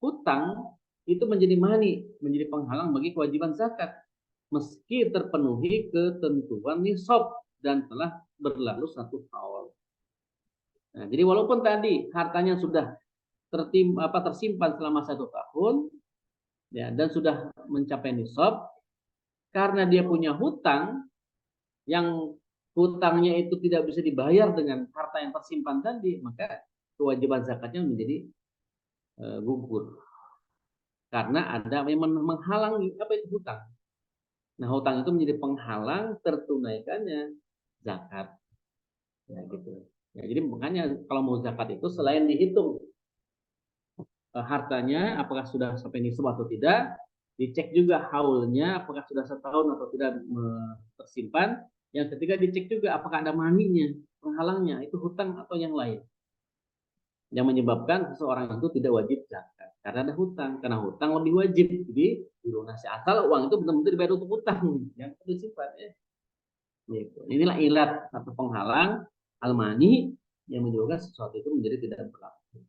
hutang itu menjadi mani, menjadi penghalang bagi kewajiban zakat meski terpenuhi ketentuan nisab dan telah berlalu 1 tahun. Nah, jadi walaupun tadi hartanya sudah tersimpan selama 1 tahun, ya, dan sudah mencapai nisab, karena dia punya hutang yang hutangnya itu tidak bisa dibayar dengan harta yang tersimpan tadi, maka kewajiban zakatnya menjadi gugur. Karena ada yang menghalangi apa itu hutang. Nah, hutang itu menjadi penghalang tertunaikannya zakat. Ya, gitu. Ya, jadi makanya kalau mau zakat itu selain dihitung hartanya apakah sudah sampai nisab atau tidak, dicek juga haulnya apakah sudah 1 tahun atau tidak tersimpan. Yang ketiga dicek juga apakah ada maninya, penghalangnya itu hutang atau yang lain yang menyebabkan seseorang itu tidak wajib zakat karena ada hutang. Karena hutang lebih wajib jadi dilunasi asal uang itu benar-benar dibayar untuk hutang yang bersifat ya. Gitu. Inilah ilat atau penghalang al-mani yang menyebabkan sesuatu itu menjadi tidak berlaku.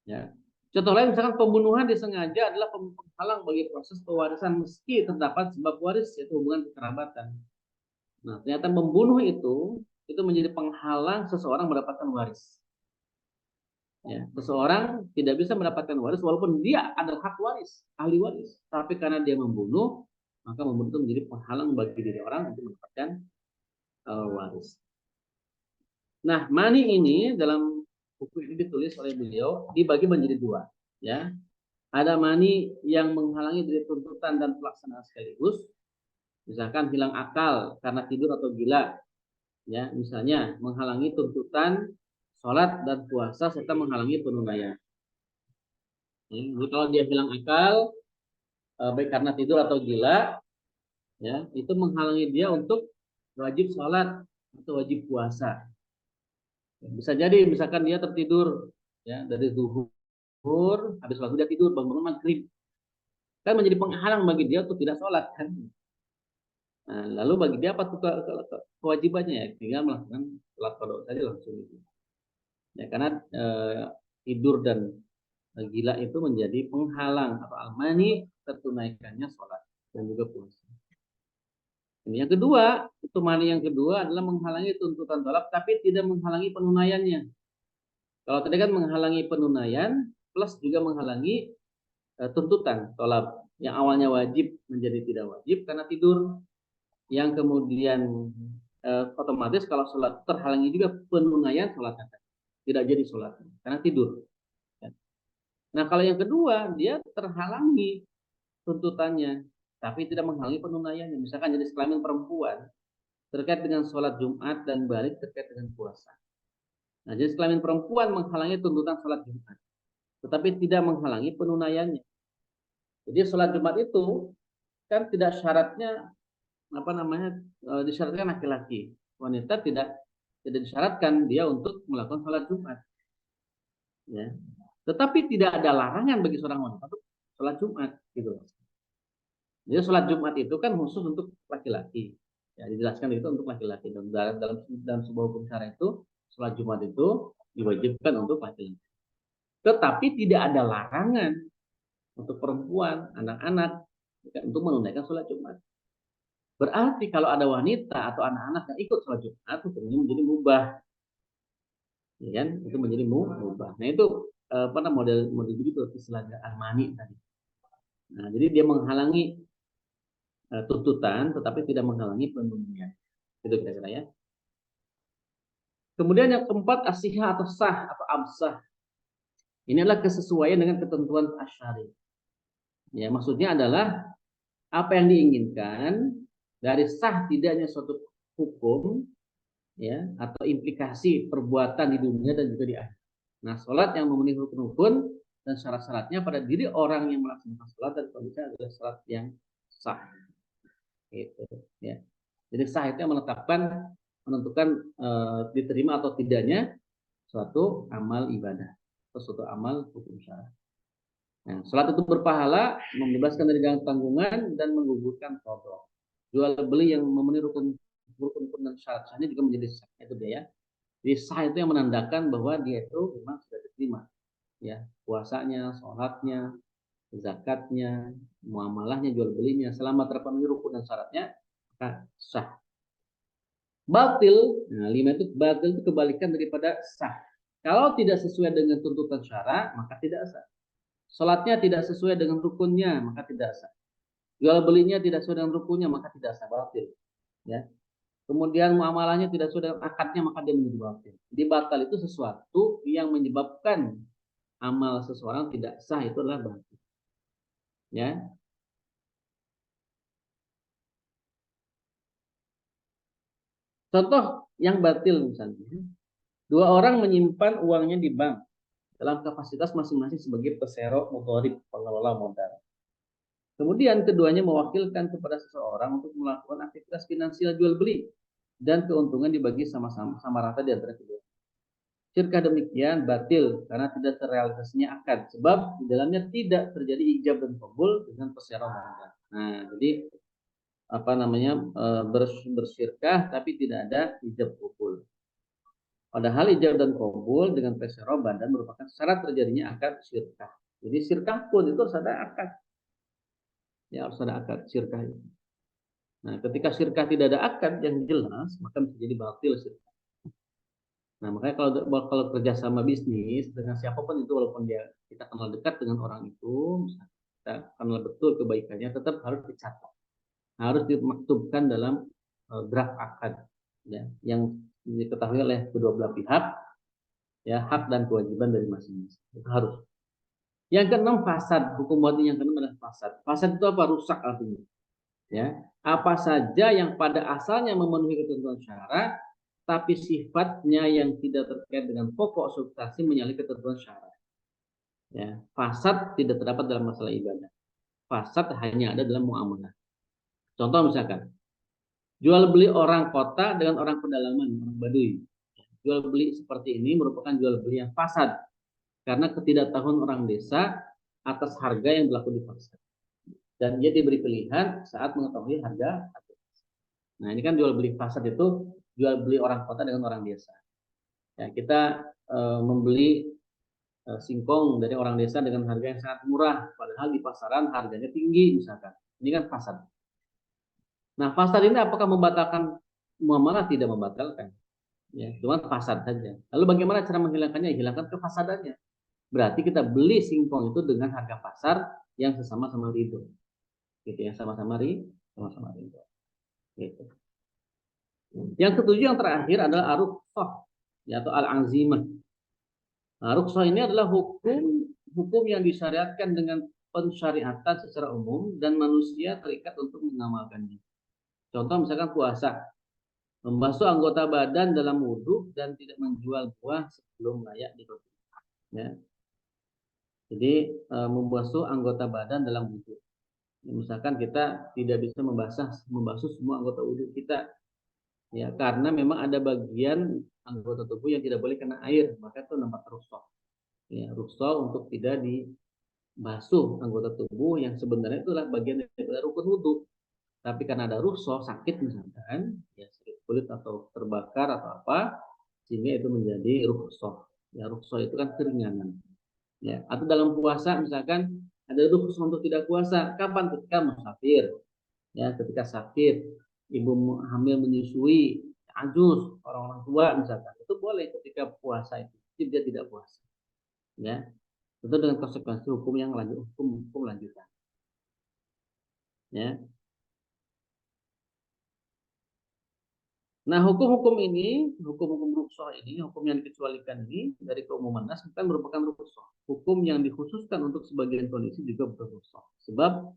Ya. Contoh lain misalkan pembunuhan disengaja adalah penghalang bagi proses pewarisan meski terdapat sebab waris yaitu hubungan kekerabatan. Nah, ternyata membunuh itu menjadi penghalang seseorang mendapatkan waris. Ya, seseorang tidak bisa mendapatkan waris walaupun dia ada hak waris, ahli waris, tapi karena dia membunuh, maka membunuh itu menjadi penghalang bagi diri orang untuk mendapatkan waris. Nah, mani ini dalam buku ini ditulis oleh beliau dibagi menjadi 2, ya. Ada mani yang menghalangi dari tuntutan dan pelaksanaan sekaligus, misalkan hilang akal karena tidur atau gila, ya, misalnya menghalangi tuntutan sholat dan puasa serta menghalangi penunaian. Jadi kalau dia hilang akal baik karena tidur atau gila, ya, itu menghalangi dia untuk wajib sholat atau wajib puasa. Bisa jadi misalkan dia tertidur ya dari zuhur, habis waktu dia tidur bangun maghrib, kan menjadi penghalang bagi dia untuk tidak sholat kan. Nah, lalu bagi dia apa tuh kewajibannya ya? Tinggal melakukan sholat qada saja langsung itu. Ya karena tidur dan gila itu menjadi penghalang atau almani tertunaikannya sholat dan juga puasa. Ini yang kedua, itu mani yang kedua adalah menghalangi tuntutan tolak tapi tidak menghalangi penunaiannya. Kalau tadi kan menghalangi penunaian plus juga menghalangi tuntutan tolak yang awalnya wajib menjadi tidak wajib karena tidur, yang kemudian otomatis kalau sholat terhalangi juga penunaian sholatnya tidak jadi sholat karena tidur. Nah kalau yang kedua dia terhalangi tuntutannya tapi tidak menghalangi penunaiannya, misalkan jenis kelamin perempuan terkait dengan sholat Jumat dan balik terkait dengan puasa. Nah jenis kelamin perempuan menghalangi tuntutan sholat Jumat tetapi tidak menghalangi penunaiannya. Jadi sholat Jumat itu kan tidak syaratnya apa namanya disyaratkan laki-laki, wanita tidak disyaratkan dia untuk melakukan sholat Jumat, ya. Tetapi tidak ada larangan bagi seorang wanita untuk sholat Jumat, gitu. Jadi sholat Jumat itu kan khusus untuk laki-laki, ya dijelaskan itu untuk laki-laki dan dalam sebuah hukum syara itu sholat Jumat itu diwajibkan untuk laki-laki. Tetapi tidak ada larangan untuk perempuan, anak-anak untuk menunaikan sholat Jumat. Berarti kalau ada wanita atau anak-anak yang ikut sholat Jumat itu menjadi mubah, ya kan? Itu menjadi mubah. Nah itu apa namanya model begitu istilahnya al-mani tadi. Nah jadi dia menghalangi tuntutan, tetapi tidak menghalangi penunaian. Itu kira-kira ya. Kemudian yang keempat asihah atau sah atau absah. Ini adalah kesesuaian dengan ketentuan asyari. Ya maksudnya adalah apa yang diinginkan dari sah tidaknya suatu hukum, ya, atau implikasi perbuatan di dunia dan juga di akhirat. Nah, sholat yang memenuhi rukun-rukun dan syarat-syaratnya pada diri orang yang melaksanakan sholat dan kondisinya adalah syarat yang sah. Gitu, ya. Jadi sah itu yang menentukan diterima atau tidaknya suatu amal ibadah atau suatu amal hukum syara. Nah, sholat itu berpahala, membebaskan dari tanggungan dan menggugurkan qadha. Jual beli yang memenuhi rukun dan syarat sahnya juga menjadi sah. Itu dia ya. Jadi sah itu yang menandakan bahwa dia itu memang sudah diterima. Ya, puasanya, sholatnya, zakatnya, muamalahnya, jual belinya, selama terpenuhi rukun dan syaratnya, maka sah. Batil, nah 5 itu batil itu kebalikan daripada sah. Kalau tidak sesuai dengan tuntutan syara, maka tidak sah. Sholatnya tidak sesuai dengan rukunnya, maka tidak sah. Jual belinya tidak sesuai dengan rukunnya, maka tidak sah, batil. Ya. Kemudian muamalahnya tidak sesuai dengan akadnya, maka dia menjadi batil. Jadi batal itu sesuatu yang menyebabkan amal seseorang tidak sah, itu adalah batil. Ya. Contoh yang batil misalnya, 2 orang menyimpan uangnya di bank dalam kapasitas masing-masing sebagai pesero mudharib, pengelola modal. Kemudian keduanya mewakilkan kepada seseorang untuk melakukan aktivitas finansial jual beli dan keuntungan dibagi sama-sama sama rata di antara kedua. Syirkah demikian batil karena tidak terrealisasinya akad, sebab di dalamnya tidak terjadi ijab dan qabul dengan pesero modal. Nah, jadi apa namanya, bersyirkah tapi tidak ada ijab qabul. Padahal ijab dan qabul dengan pesero badan merupakan syarat terjadinya akad syirkah. Jadi syirkah pun itu harus ada akad. Ya, harus ada akad syirkah itu. Nah, ketika syirkah tidak ada akad yang jelas, maka bisa jadi batil syirkah. Nah, makanya kalau kerjasama bisnis dengan siapapun itu, walaupun kita kenal dekat dengan orang itu, kita kenal betul kebaikannya, tetap harus dicatat, harus dimaktubkan dalam draft akad, ya, yang diketahui oleh kedua belah pihak, ya, hak dan kewajiban dari masing-masing. Itu harus. Yang keenam, fasad. Hukum wajib yang keenam adalah fasad. Fasad itu apa? Rusak artinya. Ya, apa saja yang pada asalnya memenuhi ketentuan syara, tapi sifatnya yang tidak terkait dengan pokok substansi menyalahi ketentuan syara. Ya, fasad tidak terdapat dalam masalah ibadah. Fasad hanya ada dalam muamalah. Contoh misalkan, jual beli orang kota dengan orang pedalaman, orang Baduy. Jual beli seperti ini merupakan jual beli yang fasad karena ketidaktahuan orang desa atas harga yang berlaku di pasar. Dan dia diberi pilihan saat mengetahui harga. Nah, ini kan jual beli fasad itu jual beli orang kota dengan orang desa. Ya, kita membeli singkong dari orang desa dengan harga yang sangat murah, padahal di pasaran harganya tinggi misalkan. Ini kan fasad. Nah, fasad ini apakah membatalkan muamalah? Tidak membatalkan. Ya, cuma fasad saja. Lalu bagaimana cara menghilangkannya? Hilangkan kefasadannya. Berarti kita beli singkong itu dengan harga pasar yang sama-sama ridho. Gitu ya, sama-sama ridho. Gitu. Yang ketujuh, yang terakhir adalah ar-rukhsah, atau al-azimah. Nah, rukhsah ini adalah hukum yang disyariatkan dengan pensyariatan secara umum dan manusia terikat untuk mengamalkannya. Contoh misalkan puasa, membasuh anggota badan dalam wudhu dan tidak menjual buah sebelum layak dikonsumsi. Ya. Jadi membasuh anggota badan dalam wudhu. Misalkan kita tidak bisa membasuh semua anggota wudhu kita, ya, karena memang ada bagian anggota tubuh yang tidak boleh kena air, maka itu nampak rukhsah. Ya, rukhsah untuk tidak dibasuh anggota tubuh yang sebenarnya itulah bagian dari rukun wudhu. Tapi karena ada rukhsah, sakit misalkan, ya, sakit kulit atau terbakar atau apa, sehingga itu menjadi rukhsah. Ya, rukhsah itu kan keringanan. Ya, atau dalam puasa misalkan ada rukhsah untuk tidak puasa. Kapan? Ketika musafir. Ya, ketika sakit, ibu hamil menyusui, ajus, orang-orang tua misalkan, itu boleh ketika puasa itu dia tidak puasa. Ya, tentu dengan konsekuensi hukum yang hukum lanjutan. Ya. Nah, hukum-hukum ini, hukum-hukum rukhsah ini, hukum yang dikecualikan ini dari keumuman nas bukan merupakan rukhsah. Hukum yang dikhususkan untuk sebagian kondisi juga bukan rukhsah. Sebab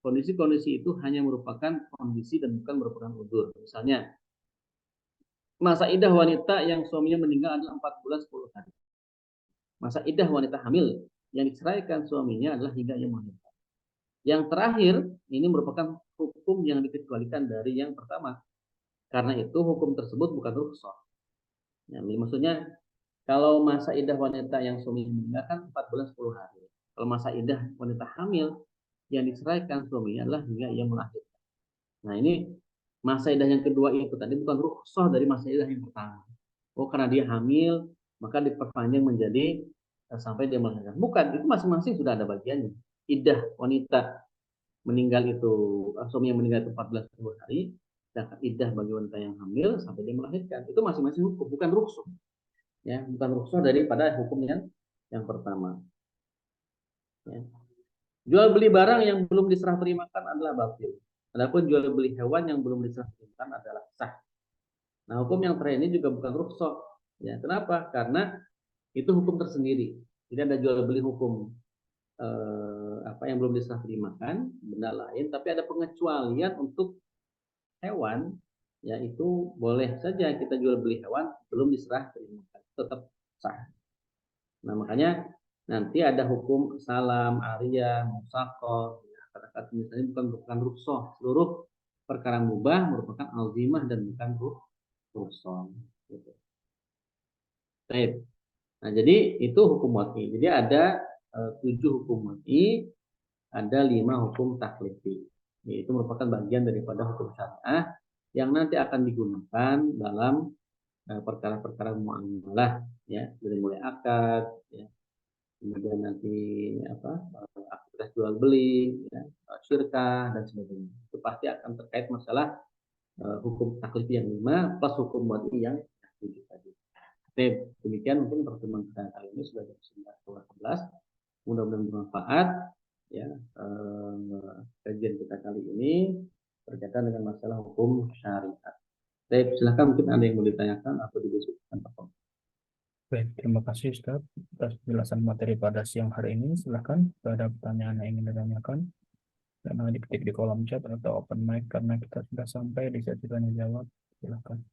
kondisi-kondisi itu hanya merupakan kondisi dan bukan merupakan udzur. Misalnya, masa iddah wanita yang suaminya meninggal adalah 4 bulan 10 hari. Masa iddah wanita hamil yang diceraikan suaminya adalah hingga ia melahirkan. Yang terakhir ini merupakan hukum yang dikecualikan dari yang pertama. Karena itu hukum tersebut bukan rukhsah. Ya, maksudnya kalau masa idah wanita yang suami meninggal kan 4 bulan 10 hari. Kalau masa idah wanita hamil yang diceraikan suaminya adalah hingga ia melahirkan. Nah ini masa idah yang kedua itu tadi bukan rukhsah dari masa idah yang pertama. Oh karena dia hamil maka diperpanjang menjadi sampai dia melahirkan. Bukan, itu masing-masing sudah ada bagiannya. Idah wanita meninggal itu, suami yang meninggal itu 14 hari, sedangkan idah bagi wanita yang hamil sampai dia melahirkan. Itu masing-masing hukum, bukan rukhsah. Ya, bukan rukhsah daripada hukum yang pertama. Ya. Jual beli barang yang belum diserah terimakan adalah batil. Adapun jual beli hewan yang belum diserah terimakan adalah sah. Nah, hukum yang terakhir ini juga bukan rukhsah. Ya, kenapa? Karena itu hukum tersendiri. Jadi ada jual beli hukum apa yang belum diserah terimakan, benda lain, tapi ada pengecualian untuk hewan, yaitu boleh saja kita jual beli hewan belum diserah terimakan, tetap sah. Nah makanya nanti ada hukum salam, ariyah, musakoh, kata-kata misalnya bukan rukhsah. Seluruh perkara mubah merupakan alzimah dan bukan rukhsah. Gitu. Baik. Nah jadi itu hukum wad'i. Jadi ada 7 hukum wad'i, ada 5 hukum taklifi. Itu merupakan bagian daripada hukum syariah yang nanti akan digunakan dalam perkara-perkara muamalah, ya, dari mulai akad, ya, kemudian nanti aktivitas jual beli, ya, syirkah dan sebagainya. Itu pasti akan terkait masalah hukum taklifi yang 5 plus hukum wad'i yang 7 tadi. Oke, demikian mungkin pertemuan kita kali ini sudah jam 11. Mudah-mudahan bermanfaat, ya, kajian kita kali ini berkaitan dengan masalah hukum syariat. Baik, silakan mungkin ada yang mau ditanyakan atau didiskusikan. Baik, terima kasih Ustaz atas penjelasan materi pada siang hari ini. Silahkan jika ada pertanyaan yang ingin ditanyakan, jangan diketik di kolom chat atau open mic karena kita sudah sampai di sesi tanya jawab. Silahkan.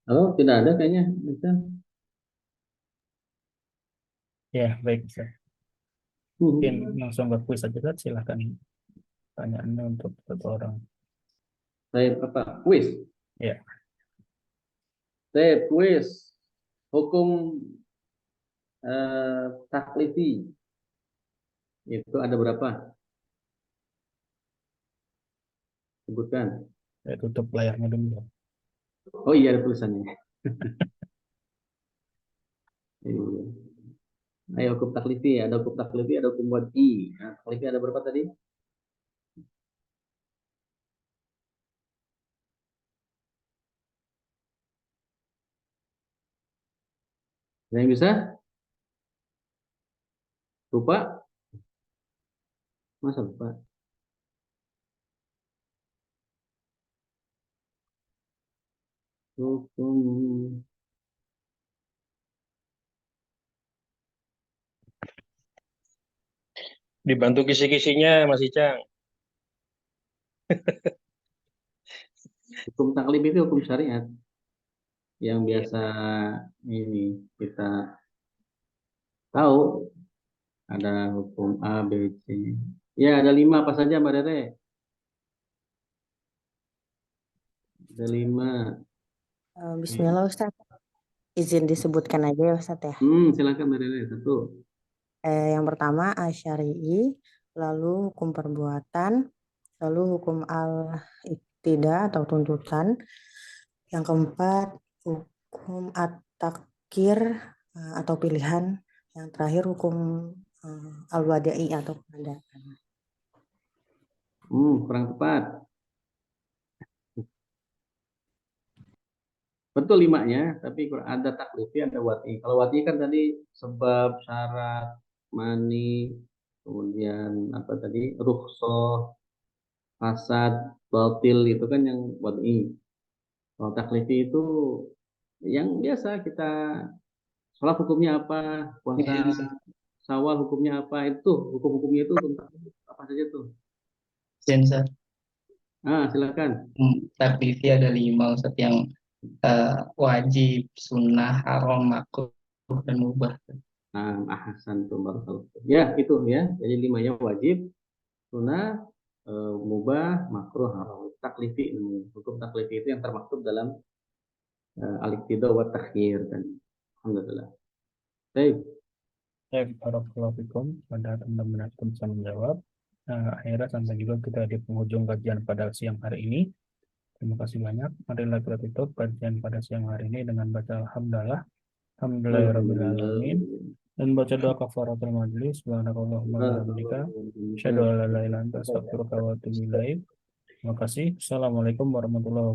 Halo, tidak ada kayaknya. Ya, baik Ustaz. Mungkin langsung ke kuis saja Ustaz. Silahkan pertanyaannya untuk satu orang. Saya apa? Kuis. Ya, Saya kuis. Hukum taklifi itu ada berapa? Sebutkan. saya tutup layarnya dulu. Oh iya, ada tulisannya. Iya. Ayo hukum taklifi, ada hukum taklifi, ada hukum wad'i. Nah, taklifi ada berapa tadi? Ada yang bisa? Lupa? Masa lupa? Hukum Dibantu kisi-kisinya Mas Icang. hukum taklif itu hukum syariat yang biasa ini kita tahu, ada hukum A, B, C. Ya, ada 5 apa saja Mbak Rere? Ada 5. Bismillah Ustaz. Izin disebutkan aja ya Ustaz ya. Silakan Mbak Rere, satu. Yang pertama asyari'i, lalu hukum perbuatan, lalu hukum al-iktida atau tuntutan. Yang keempat hukum at-takhir atau pilihan. Yang terakhir hukum al-wada'i atau pengadaan. Kurang tepat. Betul 5-nya, tapi ada taklifi, ada wati. Kalau wati kan tadi sebab, syarat, mani, kemudian apa tadi, rukhsah, fasad, batil, itu kan yang wati. Kalau taklifi itu yang biasa kita sholat hukumnya apa, puasa Syawal hukumnya apa, itu hukum-hukumnya itu tentang apa saja tuh. Sensor. Silakan. Taklifi ada 5 Ustaz, yang wajib, sunnah, haram, makruh, dan mubah. Ahsan tuh barakallahu. Ya itu ya. Jadi 5-nya wajib, sunnah, mubah, makruh, haram. Taklifi namanya. Hukum taklifi itu yang termaktub dalam al-iqtida wa takhir kan. Alhamdulillah. Baik. Barakallahu fikum. Pada teman-teman yang bisa menjawab. Akhirnya sampai juga kita di penghujung kajian pada siang hari ini. Terima kasih banyak. Marilah kita tutup kajian pada siang hari ini dengan baca alhamdulillah. Alhamdulillahirabbil alamin. Dan baca doa kafaratul majlis. Subhanakallahumma wa bihamdika. Asyhadu an la ilaha illa anta astaghfiruka wa atubu ilaik. Terima kasih. Assalamualaikum warahmatullahi wabarakatuh.